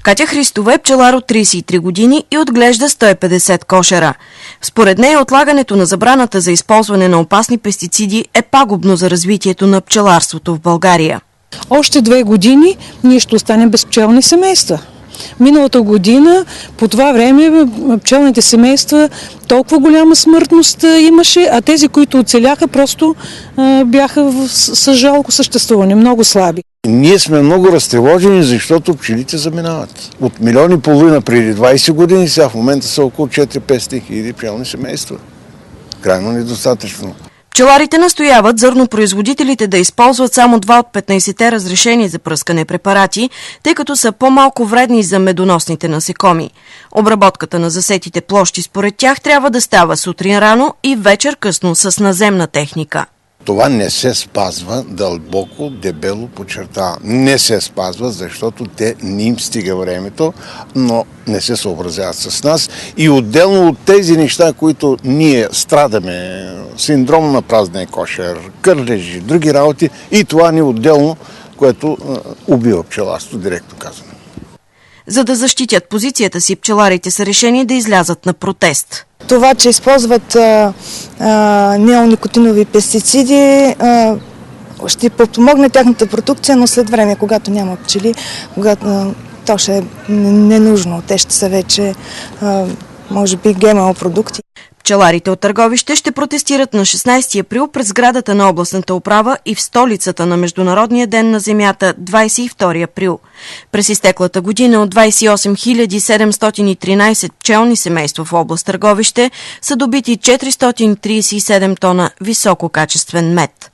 Катя Христова е пчелар от 33 години и отглежда 150 кошера. Според нея отлагането на забраната за използване на опасни пестициди е пагубно за развитието на пчеларството в България. Още 2 години ние ще останем без пчелни семейства. Миналата година, по това време, пчелните семейства толкова голяма смъртност имаше, а тези, които оцеляха, просто бяха с жалко съществуване, много слаби. Ние сме много разтревожени, защото пчелите заминават. От 1,5 милиона преди 20 години, сега в момента са около 4-500 хиляди пчелни семейства. Крайно недостатъчно. Пчеларите настояват зърнопроизводителите да използват само 2 от 15-те разрешени за пръскане препарати, тъй като са по-малко вредни за медоносните насекоми. Обработката на засетите площи според тях трябва да става сутрин рано и вечер късно с наземна техника. Това не се спазва, дълбоко, дебело подчертавам. Не се спазва, защото не им стига времето, но не се съобразяват с нас. И отделно от тези неща, които ние страдаме, синдром на празния кошер, кърлежи, други работи, и това ни отделно, което убива пчеларство, директно казано. За да защитят позицията си, пчеларите са решени да излязат на протест. Това, че използват неоникотинови пестициди, ще подпомогне тяхната продукция, но след време, когато няма пчели, когато то ще е ненужно. Те ще са вече, може би, ГМО продукти. Пчеларите от Търговище ще протестират на 16 април пред сградата на областната управа и в столицата на Международния ден на земята 22 април. През изтеклата година от 28 713 пчелни семейства в област Търговище са добити 437 тона висококачествен мед.